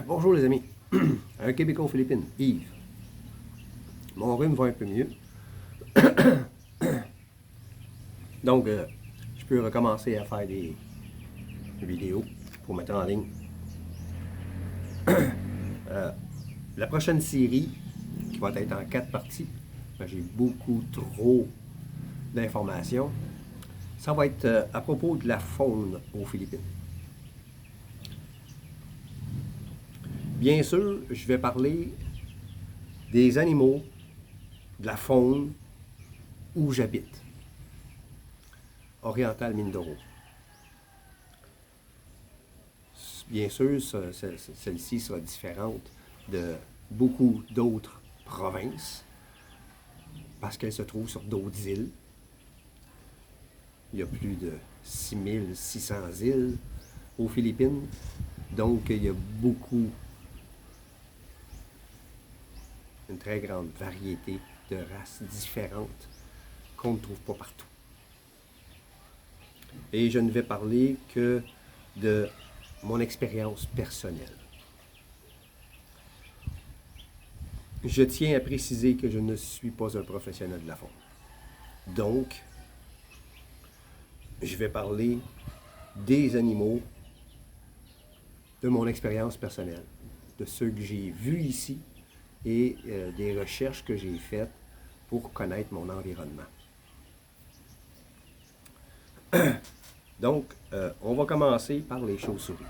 Bonjour les amis. Un Québécois aux Philippines, Yves. Mon rhume va un peu mieux. Donc, je peux recommencer à faire des vidéos pour mettre en ligne. La prochaine série, qui va être en 4 parties, j'ai beaucoup trop d'informations. Ça va être à propos de la faune aux Philippines. Bien sûr, je vais parler des animaux, de la faune où j'habite. Oriental Mindoro. Bien sûr, celle-ci sera différente de beaucoup d'autres provinces parce qu'elle se trouve sur d'autres îles. Il y a plus de 6600 îles aux Philippines. Donc, il y a une très grande variété de races différentes qu'on ne trouve pas partout. Et je ne vais parler que de mon expérience personnelle. Je tiens à préciser que je ne suis pas un professionnel de la faune. Donc, je vais parler des animaux, de mon expérience personnelle, de ceux que j'ai vus ici et des recherches que j'ai faites pour connaître mon environnement. Donc, on va commencer par les chauves-souris.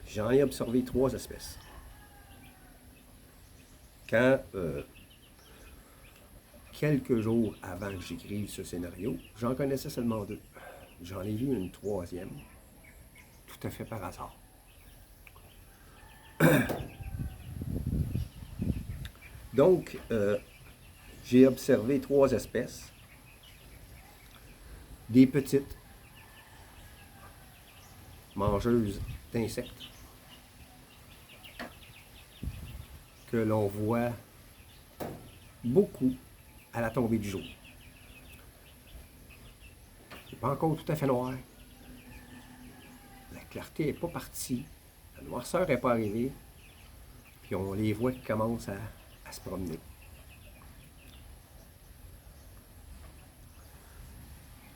J'en ai observé 3 espèces. Quand, quelques jours avant que j'écrive ce scénario, j'en connaissais seulement 2. J'en ai vu une 3e, tout à fait par hasard. Donc, j'ai observé 3 espèces. Des petites mangeuses d'insectes que l'on voit beaucoup à la tombée du jour. C'est pas encore tout à fait noir. La clarté n'est pas partie. La noirceur n'est pas arrivée. Puis on les voit qui commencent à se promener.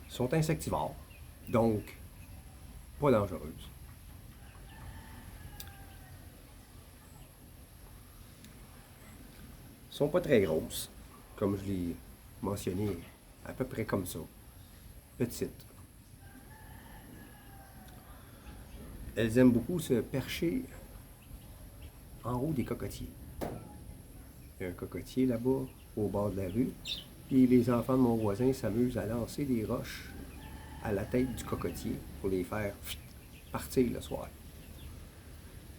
Ils sont insectivores, donc pas dangereuses. Ils ne sont pas très grosses, comme je l'ai mentionné, à peu près comme ça. Petites. Elles aiment beaucoup se percher en haut des cocotiers. Il y a un cocotier là-bas, au bord de la rue, puis les enfants de mon voisin s'amusent à lancer des roches à la tête du cocotier pour les faire partir le soir.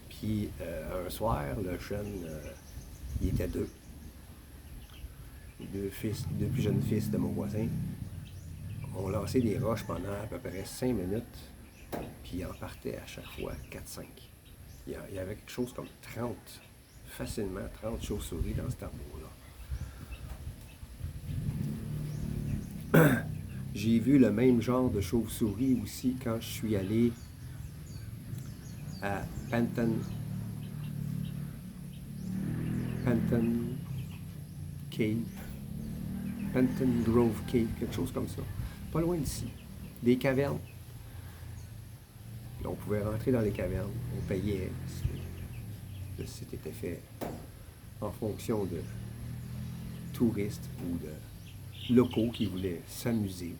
Puis un soir, le jeune, il était 2. Les 2 plus jeunes fils de mon voisin ont lancé des roches pendant à peu près 5 minutes, puis ils en partaient à chaque fois 4-5. Il y avait quelque chose comme 30, facilement 30 chauves-souris dans cet arbre-là. J'ai vu le même genre de chauve-souris aussi quand je suis allé à Panton Cave, Panton Grove Cave, quelque chose comme ça. Pas loin d'ici. Des cavernes. Puis on pouvait rentrer dans les cavernes. On payait. Le site était fait en fonction de touristes ou de locaux qui voulaient s'amuser.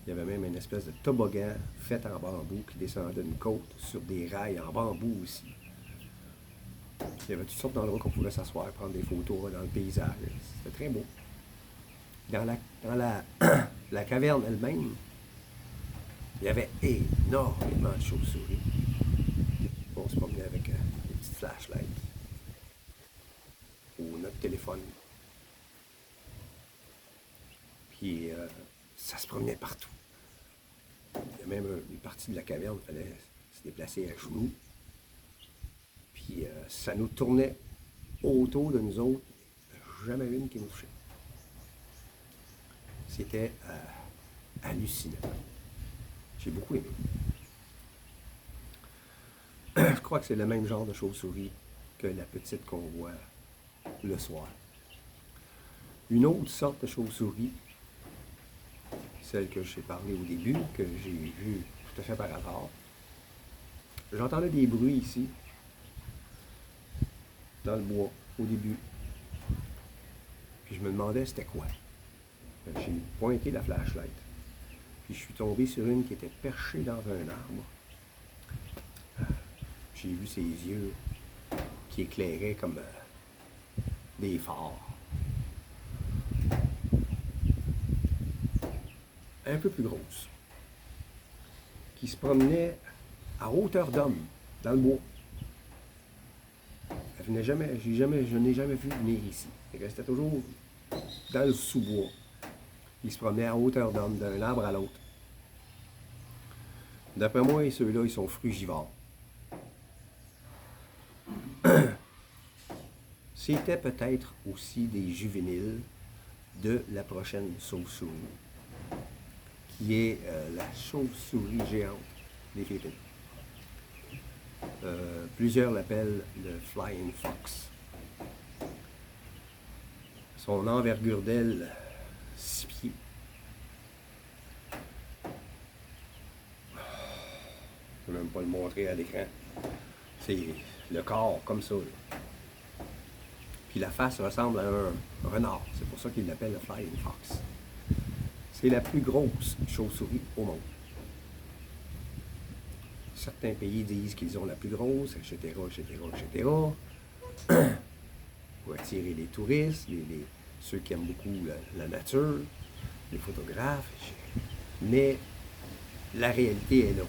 Il y avait même une espèce de toboggan fait en bambou qui descendait d'une côte sur des rails en bambou aussi. Il y avait toutes sortes d'endroits qu'on pouvait s'asseoir, prendre des photos dans le paysage. C'était très beau. Dans la caverne elle-même, il y avait énormément de chauves-souris. On se promenait avec des petites flashlights ou notre téléphone. Puis ça se promenait partout. Il y a même une partie de la caverne, il fallait se déplacer à genoux. Puis ça nous tournait autour de nous autres. Jamais une qui nous touchait. C'était hallucinant. J'ai beaucoup aimé. Je crois que c'est le même genre de chauve-souris que la petite qu'on voit le soir. Une autre sorte de chauve-souris, celle que je t'ai parlé au début, que j'ai vue tout à fait par hasard. J'entendais des bruits ici, dans le bois, au début. Puis je me demandais c'était quoi. J'ai pointé la flashlight. Puis je suis tombé sur une qui était perchée dans un arbre. J'ai vu ses yeux qui éclairaient comme des phares. Un peu plus grosse. Qui se promenait à hauteur d'homme, dans le bois. Elle venait jamais, je n'ai jamais vu venir ici. Elle restait toujours dans le sous-bois. Il se promenait à hauteur d'homme, d'un arbre à l'autre. D'après moi, ceux-là, ils sont frugivores. C'était peut-être aussi des juvéniles de la prochaine chauve-souris, qui est la chauve-souris géante des Philippines. Plusieurs l'appellent le Flying Fox. Son envergure d'aile, 6 pieds. Je ne peux même pas le montrer à l'écran. C'est le corps comme ça. Là. Puis la face ressemble à un renard. C'est pour ça qu'il l'appelle le Flying Fox. C'est la plus grosse chauve-souris au monde. Certains pays disent qu'ils ont la plus grosse, etc., pour attirer les touristes, ceux qui aiment beaucoup la nature, les photographes. Mais la réalité est là.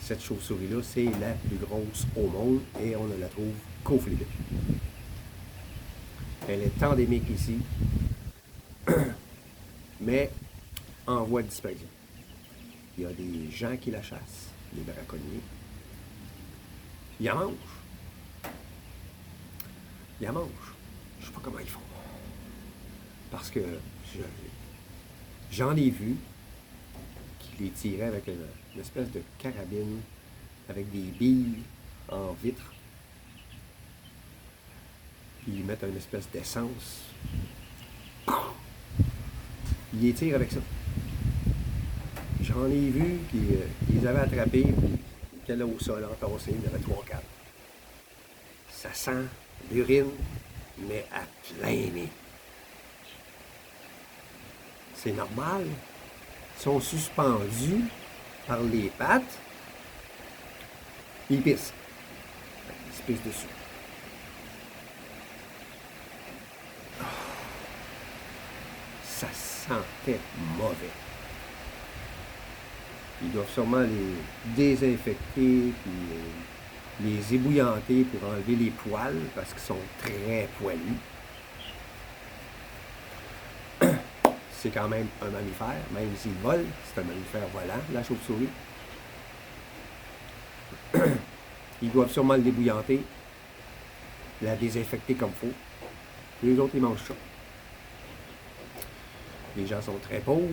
Cette chauve-souris-là, c'est la plus grosse au monde et on ne la trouve qu'aux Philippines. Elle est endémique ici, mais en voie de disparition. Il y a des gens qui la chassent, les braconniers. Ils en mangent. Ils en mangent. Je ne sais pas comment ils font. Parce que j'en ai vu qui les tiraient avec une espèce de carabine, avec des billes en vitre. Puis ils mettent une espèce d'essence. Ils les tirent avec ça. J'en ai vu qui les avaient attrapés, puis qu'elle est au sol, entassés, il y en avait 3-4. Ça sent l'urine, mais à plein nez. C'est normal. Ils sont suspendus par les pattes, ils pissent. Ils se pissent dessus. Ça sentait mauvais. Ils doivent sûrement les désinfecter, puis les ébouillanter pour enlever les poils, parce qu'ils sont très poilus. C'est quand même un mammifère, même s'il vole, c'est un mammifère volant, la chauve-souris. Ils doivent sûrement le débouillanter, la désinfecter comme il faut. Les autres, ils mangent ça. Les gens sont très pauvres.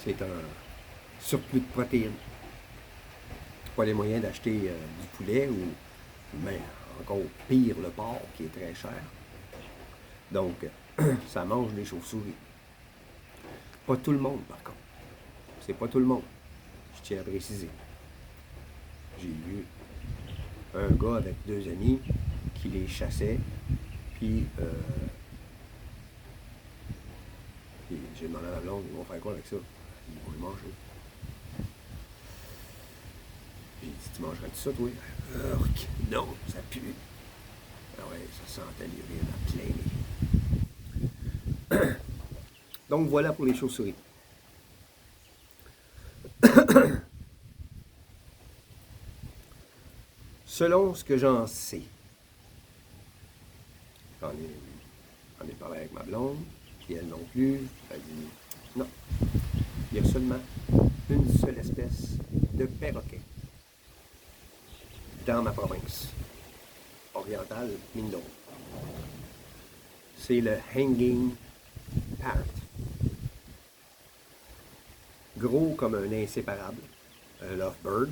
C'est un surplus de protéines. Pas les moyens d'acheter du poulet ou mais encore pire le porc qui est très cher. Donc, ça mange les chauves-souris. Pas tout le monde, par contre. C'est pas tout le monde. Je tiens à préciser. J'ai vu un gars avec 2 amis qui les chassait, puis j'ai demandé à la blonde, ils vont faire quoi avec ça? Ils vont le manger. J'ai dit, tu mangerais-tu ça, toi? Urk, non, ça pue. Ah ouais, ça sentait l'urine à plein nez. Donc voilà pour les chauves-souris. Selon ce que j'en sais, j'en ai parlé avec ma blonde, puis elle non plus, elle dit non. Il y a seulement une seule espèce de perroquet dans ma province orientale, Mindoro. C'est le Hanging Parrot. Gros comme un inséparable, un lovebird,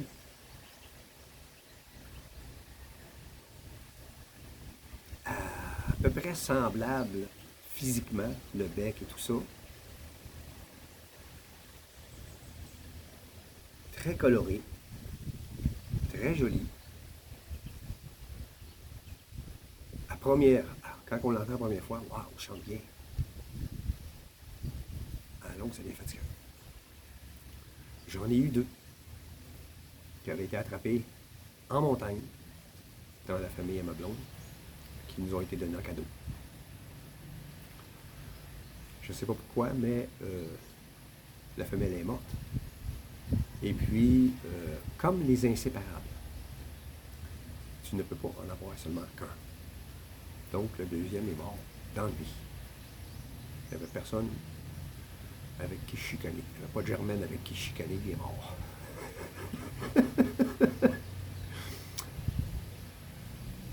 peu près semblable physiquement, le bec et tout ça. Très coloré, très joli. Quand on l'entend la première fois, waouh, on chante bien. À la longue, ça devient fatigant. J'en ai eu 2 qui avaient été attrapés en montagne dans la famille à ma blonde, qui nous ont été donnés en cadeau. Je ne sais pas pourquoi, mais la femelle est morte. Et puis, comme les inséparables, tu ne peux pas en avoir seulement qu'un. Donc, le deuxième est mort d'ennui. Il n'y avait personne avec qui chicaner. Il n'y avait pas de Germaine avec qui chicaner, il est mort.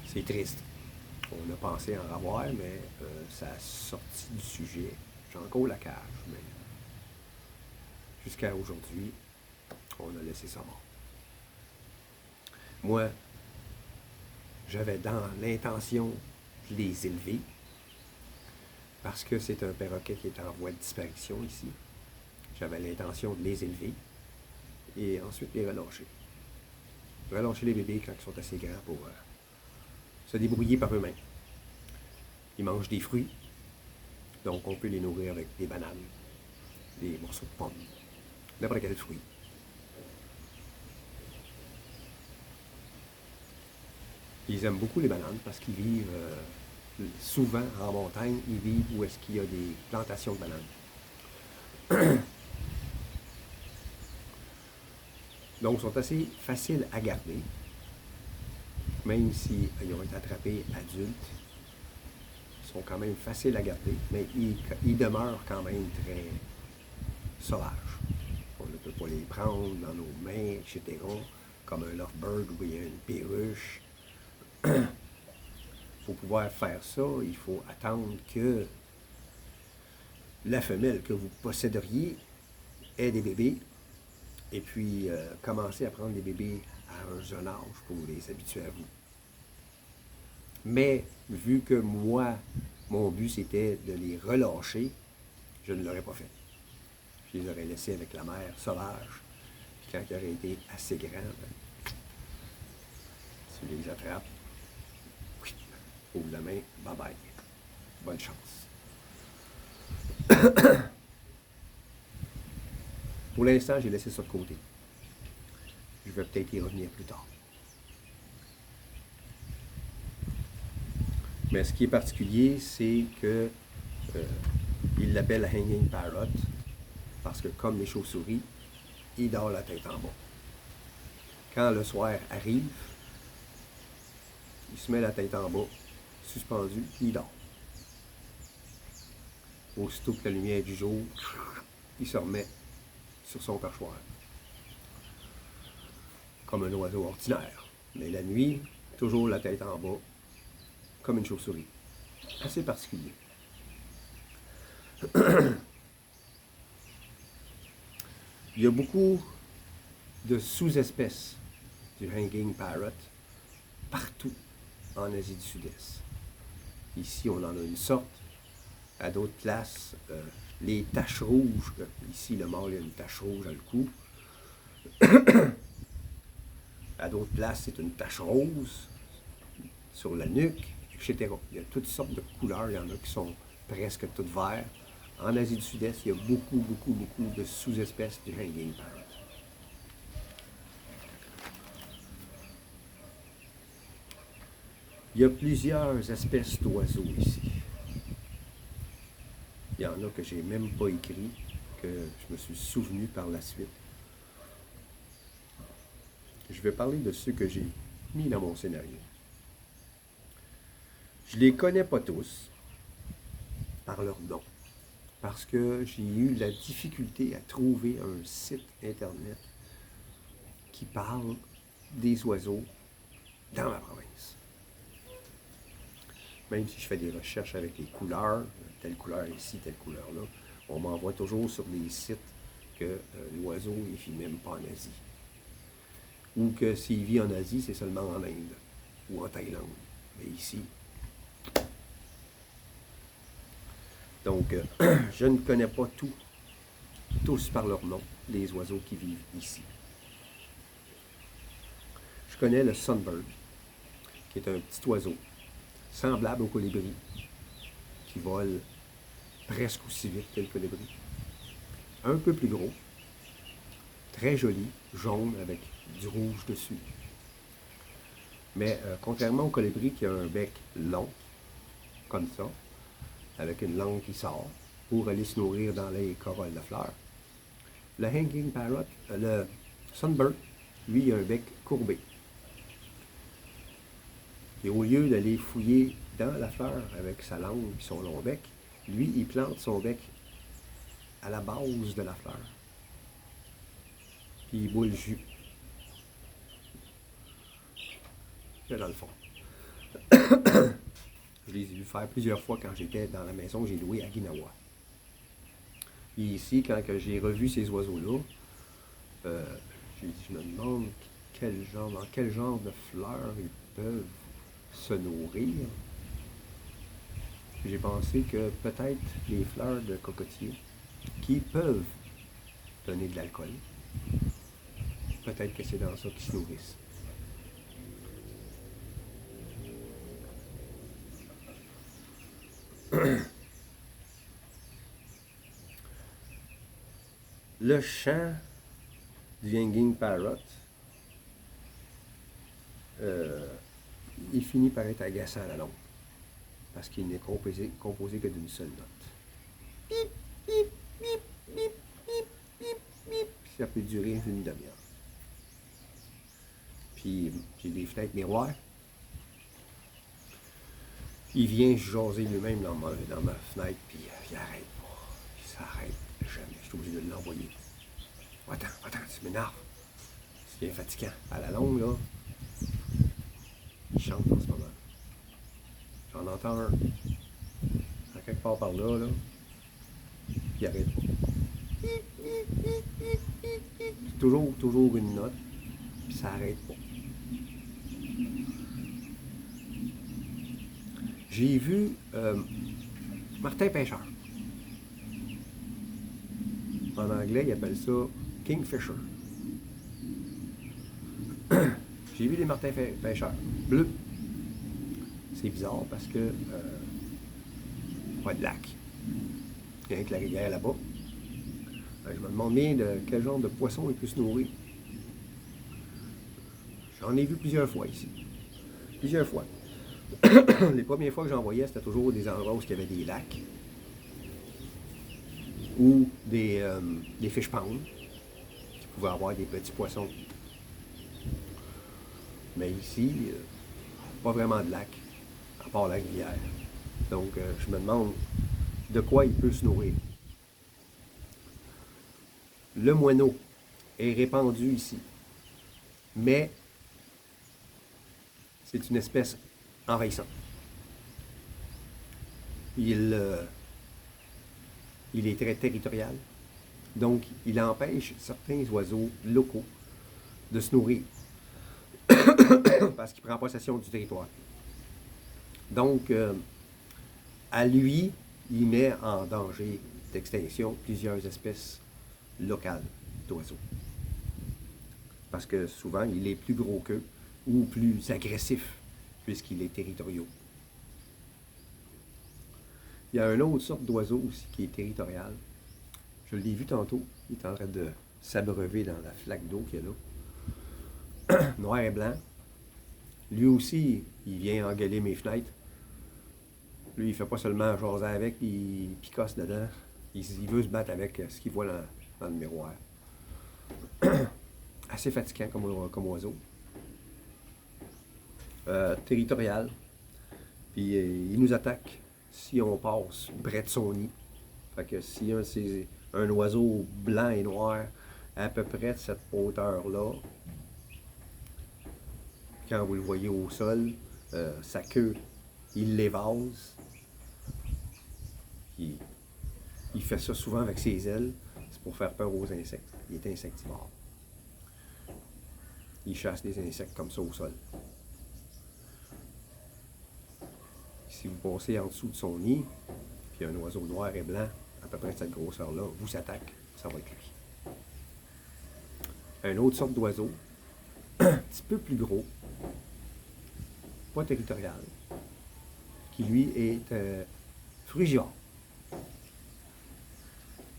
C'est triste. On a pensé en revoir, mais ça a sorti du sujet. J'ai encore la cage, mais jusqu'à aujourd'hui, on a laissé ça mort. Moi, j'avais dans l'intention de les élever, parce que c'est un perroquet qui est en voie de disparition ici. J'avais l'intention de les élever et ensuite les relâcher. Relâcher les bébés quand ils sont assez grands pour se débrouiller par eux-mêmes. Ils mangent des fruits, donc on peut les nourrir avec des bananes, des morceaux de pommes, n'importe quel fruit. Ils aiment beaucoup les bananes parce qu'ils vivent souvent en montagne, ils vivent où est-ce qu'il y a des plantations de bananes. Donc, ils sont assez faciles à garder, même s'ils ont été attrapés adultes. Ils sont quand même faciles à garder, mais ils demeurent quand même très sauvages. On ne peut pas les prendre dans nos mains, etc., comme un lovebird où il y a une perruche. Pour pouvoir faire ça, il faut attendre que la femelle que vous posséderiez ait des bébés et puis commencer à prendre des bébés à un jeune âge pour les habituer à vous. Mais vu que moi, mon but c'était de les relâcher, je ne l'aurais pas fait. Je les aurais laissés avec la mère sauvage. Puis quand ils auraient été assez grands, ben, tu les attrapes, oui, ouvre la main, bye bye. Bonne chance. Pour l'instant, j'ai laissé ça de côté. Je vais peut-être y revenir plus tard. Mais ce qui est particulier, c'est que il l'appelle Hanging Parrot parce que comme les chauves-souris, il dort la tête en bas. Quand le soir arrive, il se met la tête en bas, suspendu, il dort. Aussitôt que la lumière du jour, il se remet sur son perchoir. Comme un oiseau ordinaire. Mais la nuit, toujours la tête en bas, comme une chauve-souris. Assez particulier. Il y a beaucoup de sous-espèces du Hanging Parrot partout en Asie du Sud-Est. Ici, on en a une sorte. À d'autres places, les taches rouges. Ici, le mâle a une tache rouge à le cou. À d'autres places, c'est une tache rose sur la nuque, etc. Il y a toutes sortes de couleurs. Il y en a qui sont presque toutes vertes. En Asie du Sud-Est, il y a beaucoup de sous-espèces du Hanging Parrot. Il y a plusieurs espèces d'oiseaux ici. Il y en a que j'ai même pas écrit, que je me suis souvenu par la suite. Je vais parler de ceux que j'ai mis dans mon scénario. Je les connais pas tous par leur nom, parce que j'ai eu la difficulté à trouver un site internet qui parle des oiseaux dans la province. Même si je fais des recherches avec les couleurs, telle couleur ici, telle couleur là, on m'envoie toujours sur des sites que l'oiseau ne vit même pas en Asie. Ou que s'il vit en Asie, c'est seulement en Inde ou en Thaïlande. Mais ici, Donc, je ne connais pas tous par leur nom, les oiseaux qui vivent ici. Je connais le sunbird, qui est un petit oiseau, semblable au colibri, qui vole presque aussi vite que le colibri. Un peu plus gros, très joli, jaune avec du rouge dessus. Mais contrairement au colibri qui a un bec long, comme ça, avec une langue qui sort, pour aller se nourrir dans les corolles de fleurs, le hanging parrot, le sunbird, lui, il a un bec courbé. Et au lieu d'aller fouiller dans la fleur avec sa langue et son long bec, lui, il plante son bec à la base de la fleur. Puis il boit le jus. Là, dans le fond. Je les ai vus faire plusieurs fois quand j'étais dans la maison que j'ai louée à Guinawa. Et ici, quand j'ai revu ces oiseaux-là, je me demande dans quel genre de fleurs ils peuvent se nourrir. J'ai pensé que peut-être les fleurs de cocotier qui peuvent donner de l'alcool, peut-être que c'est dans ça qu'ils se nourrissent. Le chant du hanging parrot, il finit par être agaçant à la longue, parce qu'il n'est composé que d'une seule note. Pip, pip, pip, pip, pip, pip, pip. Ça peut durer une demi-heure. Puis j'ai des fenêtres miroirs. Il vient jaser lui-même dans ma fenêtre, puis il arrête pas. Il s'arrête jamais. Je suis obligé de l'envoyer. Attends, tu m'énerves. C'est bien fatigant. À la longue, là, il chante en ce moment. J'en entends un. À quelque part par là, il arrête pas. Toujours une note, puis ça arrête pas. J'ai vu Martin Pêcheur. En anglais, ils appellent ça Kingfisher. J'ai vu les martins pêcheurs bleus. C'est bizarre parce que pas de lac. Il y a rien que la rivière là-bas. Je me demande bien de quel genre de poisson il peut se nourrir. J'en ai vu plusieurs fois ici. Plusieurs fois. Les premières fois que j'en voyais, c'était toujours des endroits où il y avait des lacs ou des fish ponds qui pouvaient avoir des petits poissons. Mais ici, pas vraiment de lac, à part la rivière. Donc, je me demande de quoi il peut se nourrir. Le moineau est répandu ici, mais c'est une espèce envahissante. Il est très territorial, donc il empêche certains oiseaux locaux de se nourrir parce qu'il prend possession du territoire. Donc, à lui, il met en danger d'extinction plusieurs espèces locales d'oiseaux. Parce que souvent, il est plus gros qu'eux ou plus agressif puisqu'il est territorial. Il y a une autre sorte d'oiseau aussi qui est territorial. Je l'ai vu tantôt. Il est en train de s'abreuver dans la flaque d'eau qu'il y a là. Noir et blanc. Lui aussi, il vient engueuler mes fenêtres. Lui, il ne fait pas seulement jaser avec, il picosse dedans. Il veut se battre avec ce qu'il voit dans le miroir. Assez fatigant comme oiseau. Territorial. Puis il nous attaque si on passe près de son nid. Fait que si c'est un oiseau blanc et noir à peu près de cette hauteur-là, quand vous le voyez au sol, sa queue, il l'évase. Il fait ça souvent avec ses ailes. C'est pour faire peur aux insectes. Il est insectivore. Il chasse des insectes comme ça au sol. Si vous passez en dessous de son nid, puis un oiseau noir et blanc, à peu près de cette grosseur-là, vous attaque, ça va être lui. Une autre sorte d'oiseau, un petit peu plus gros, pas territorial, qui lui est frugivore.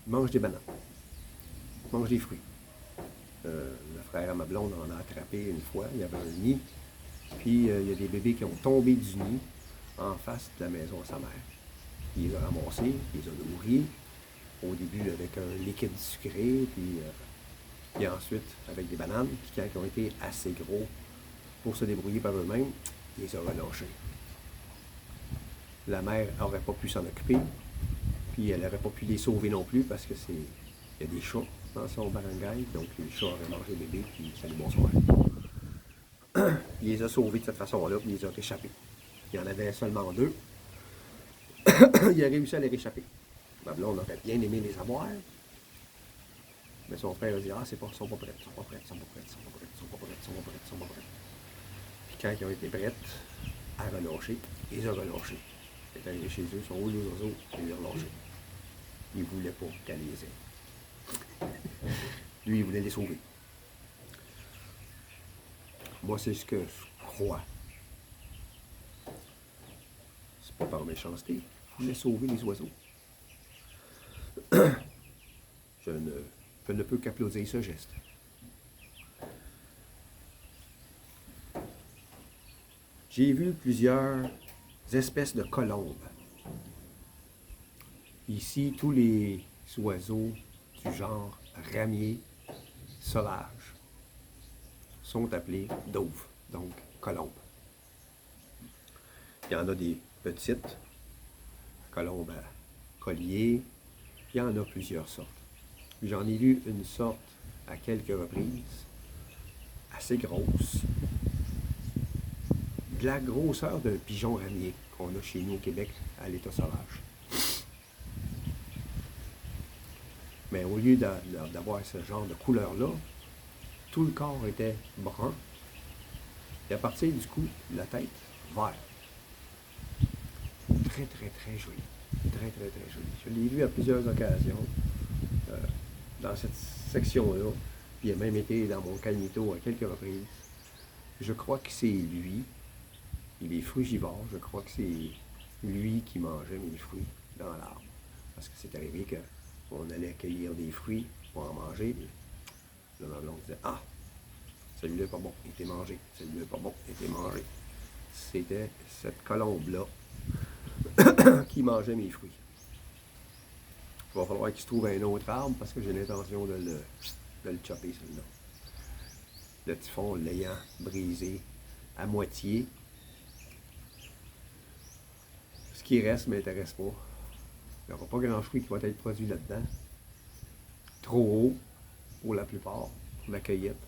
Il mange des bananes, il mange des fruits. Le frère à ma blonde en a attrapé une fois, il y avait un nid, puis il y a des bébés qui ont tombé du nid en face de la maison à sa mère. Il les a ramassés, il les a nourris, au début avec un liquide sucré, puis ensuite avec des bananes, puis quand ils ont été assez gros pour se débrouiller par eux-mêmes, il les a relâchés. La mère n'aurait pas pu s'en occuper, puis elle n'aurait pas pu les sauver non plus parce que il y a des chats dans son barangay, donc les chats auraient mangé le bébé, puis salut, bonsoir. Il les a sauvés de cette façon-là, puis il les a réchappés. Il y en avait seulement 2. Il a réussi à les réchapper. Ma blonde aurait bien aimé les avoir, mais son frère a dit, ah, ils sont pas prêts, ils sont pas prêts, ils sont pas prêts, ils sont pas prêts, ils sont pas prêts, ils sont pas prêts, ils sont pas prêts. Puis quand ils ont été prêts à relâcher, ils les ont relâchés. Il est arrivé chez eux, ils sont où les oiseaux, il les a relâchés. Il ne voulait pas qu'elle les ait. Lui, il voulait les sauver. Moi, c'est ce que je crois. C'est pas par méchanceté. Je voulais sauver les oiseaux. Je ne peux qu'applaudir ce geste. J'ai vu plusieurs espèces de colombes. Ici, tous les oiseaux du genre ramier sauvage sont appelés dauves, donc colombes. Il y en a des petites, colombes à collier, il y en a plusieurs sortes. J'en ai vu une sorte à quelques reprises, assez grosse, de la grosseur d'un pigeon ramier qu'on a chez nous au Québec à l'état sauvage. Mais au lieu d'avoir ce genre de couleur-là, tout le corps était brun, et à partir du cou, la tête, vert. Très, très, très joli. Très, très, très joli. Je l'ai vu à plusieurs occasions dans cette section-là. Puis il a même été dans mon calmito à quelques reprises. Je crois que c'est lui. Il est frugivore. Je crois que c'est lui qui mangeait mes fruits dans l'arbre. Parce que c'est arrivé qu'on allait cueillir des fruits pour en manger. Puis là, on disait, ah, celui-là n'est pas bon, il était mangé. Celui-là n'est pas bon, il était mangé. C'était cette colombe-là qui mangeait mes fruits. Il va falloir qu'il se trouve un autre arbre parce que j'ai l'intention de le chopper, celui-là. Le typhon l'ayant brisé à moitié. Ce qui reste ne m'intéresse pas. Il n'y aura pas grand fruit qui va être produit là-dedans. Trop haut pour la plupart, pour la cueillette.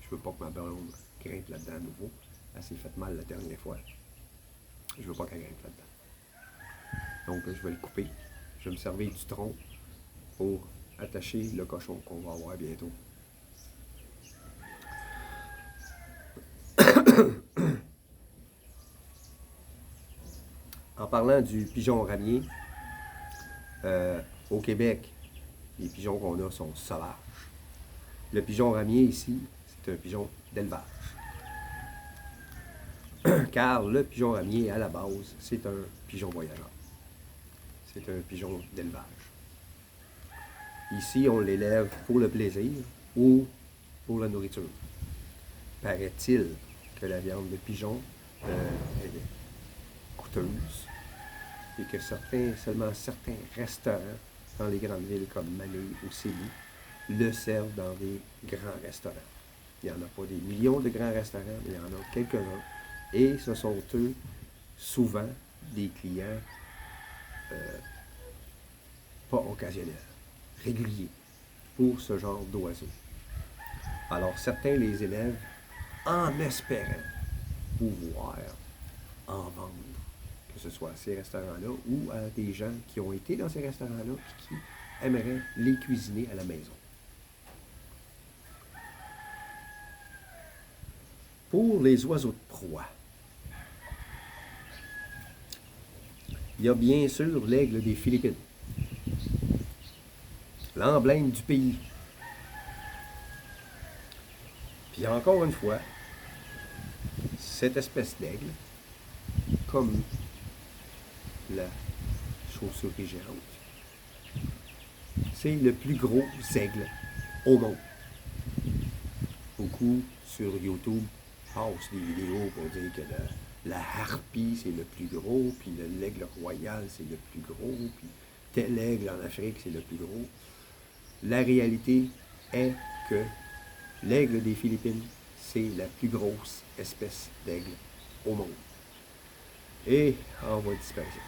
Je ne veux pas que ma blonde grimpe là-dedans à nouveau. Elle s'est fait mal la dernière fois. Je ne veux pas qu'elle grimpe là-dedans. Donc, je vais le couper. Je vais me servir du tronc pour attacher le cochon qu'on va avoir bientôt. En parlant du pigeon ramier, au Québec, les pigeons qu'on a sont sauvages. Le pigeon ramier ici, c'est un pigeon d'élevage. Car le pigeon ramier, à la base, c'est un pigeon voyageur. C'est un pigeon d'élevage. Ici, on l'élève pour le plaisir ou pour la nourriture. Paraît-il que la viande de pigeon est coûteuse et que seulement certains restaurants dans les grandes villes comme Manille ou Célie le servent dans des grands restaurants. Il n'y en a pas des millions de grands restaurants, mais il y en a quelques-uns. Et ce sont eux, souvent, des clients pas occasionnels, réguliers, pour ce genre d'oiseaux. Alors, certains les élèvent en espérant pouvoir en vendre, que ce soit à ces restaurants-là ou à des gens qui ont été dans ces restaurants-là et qui aimeraient les cuisiner à la maison. Pour les oiseaux de proie, il il y a bien sûr l'aigle des Philippines, l'emblème du pays. Puis encore une fois, cette espèce d'aigle, comme la chauve-souris géante, c'est le plus gros aigle au monde. Beaucoup sur YouTube passent des vidéos pour dire que la harpie c'est le plus gros, puis l'aigle royal c'est le plus gros, puis tel aigle en Afrique c'est le plus gros. La réalité est que l'aigle des Philippines, c'est la plus grosse espèce d'aigle au monde. Et en voie de disparition.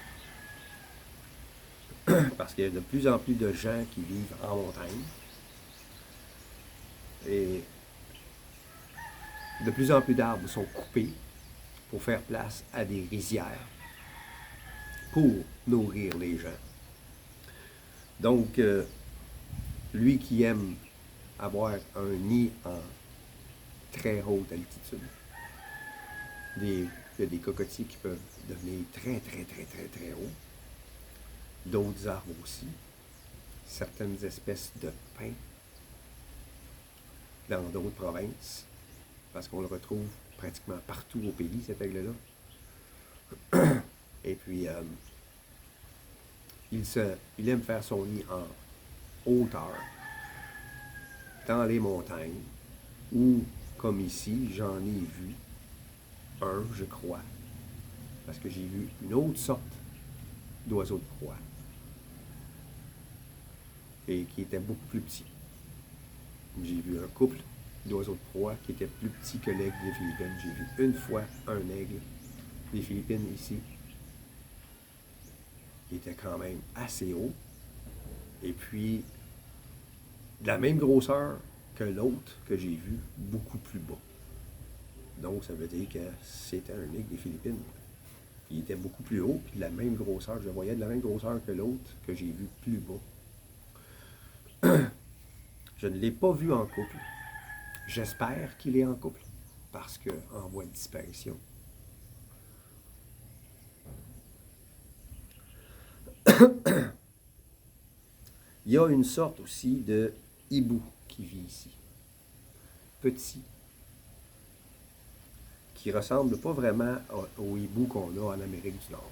Parce qu'il y a de plus en plus de gens qui vivent en montagne. Et de plus en plus d'arbres sont coupés pour faire place à des rizières pour nourrir les gens. Donc, lui qui aime avoir un nid en très haute altitude, il y a des cocotiers qui peuvent devenir très, très, très, très, très hauts. D'autres arbres aussi. Certaines espèces de pins dans d'autres provinces, parce qu'on le retrouve pratiquement partout au pays, cet aigle-là. Et puis, il aime faire son nid en hauteur, dans les montagnes, ou, comme ici, j'en ai vu un, je crois, parce que j'ai vu une autre sorte d'oiseau de proie, et qui était beaucoup plus petit. J'ai vu un couple d'oiseaux de proie qui était plus petit que l'aigle des Philippines. J'ai vu une fois un aigle des Philippines ici, qui était quand même assez haut, et puis de la même grosseur que l'autre que j'ai vu, beaucoup plus bas. Donc ça veut dire que c'était un aigle des Philippines. Il était beaucoup plus haut, puis de la même grosseur, je le voyais de la même grosseur que l'autre que j'ai vu plus bas. Je ne l'ai pas vu en couple. J'espère qu'il est en couple, parce qu'en voie de disparition. Il y a une sorte aussi de hibou qui vit ici. Petit. Qui ressemble pas vraiment au hibou qu'on a en Amérique du Nord.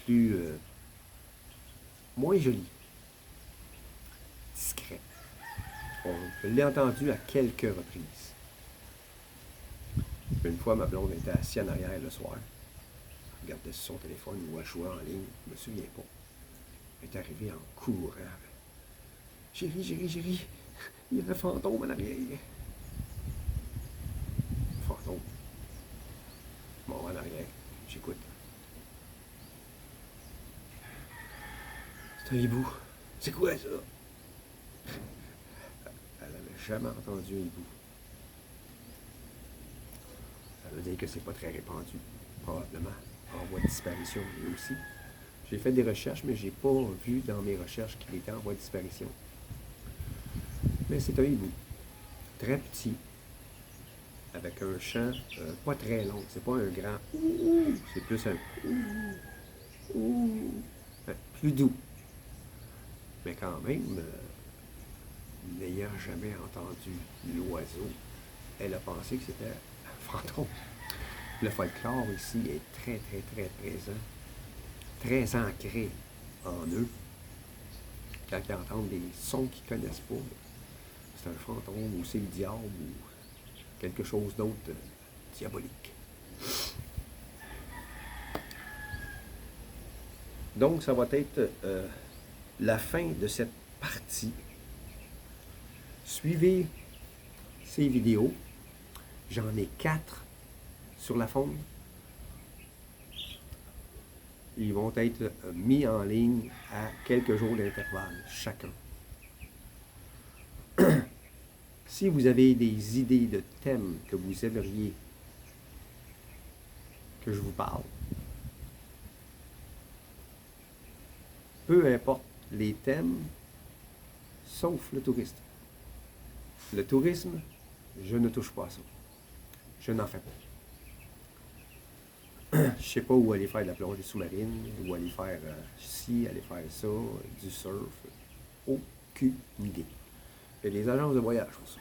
Plus... moins joli. Discret. Je l'ai entendu à quelques reprises. Une fois, ma blonde était assise en arrière le soir. Elle regardait sur son téléphone ou elle jouait en ligne. Je ne me souviens pas. Elle est arrivée en courant. Chérie, chérie, chérie, il y a un fantôme en arrière. Fantôme. Bon, en arrière, j'écoute. C'est un hibou. C'est quoi ça? Elle n'avait jamais entendu un hibou. Ça veut dire que c'est pas très répandu, probablement, en voie de disparition lui aussi. J'ai fait des recherches, mais j'ai pas vu dans mes recherches qu'il était en voie de disparition. Mais c'est un hibou. Très petit, avec un chant pas très long. C'est pas un grand ouh, c'est plus un ouh, plus doux. Mais quand même, n'ayant jamais entendu l'oiseau, elle a pensé que c'était un fantôme. Le folklore ici est très, très, très présent, très ancré en eux. Quand ils entendent des sons qu'ils ne connaissent pas, c'est un fantôme ou c'est le diable ou quelque chose d'autre diabolique. Donc, ça va être la fin de cette partie. Suivez ces vidéos. J'en ai 4 sur la faune. Ils vont être mis en ligne à quelques jours d'intervalle chacun. Si vous avez des idées de thèmes que vous aimeriez que je vous parle, peu importe les thèmes, sauf le tourisme. Le tourisme, je ne touche pas à ça. Je n'en fais pas. Je sais pas où aller faire de la plongée sous-marine, où aller faire ci, aller faire ça, du surf. Aucune idée. Il y a des agences de voyage pour ça.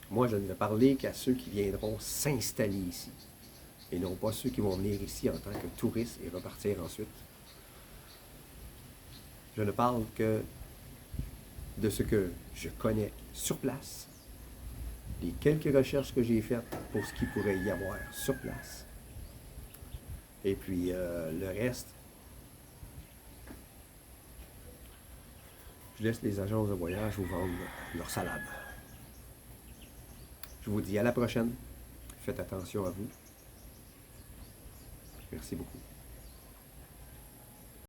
Moi, je ne vais parler qu'à ceux qui viendront s'installer ici, et non pas ceux qui vont venir ici en tant que touristes et repartir ensuite. Je ne parle que de ce que je connais sur place, les quelques recherches que j'ai faites pour ce qu'il pourrait y avoir sur place. Et puis le reste, je laisse les agences de voyage vous vendre leur salade. Je vous dis à la prochaine. Faites attention à vous. Merci beaucoup.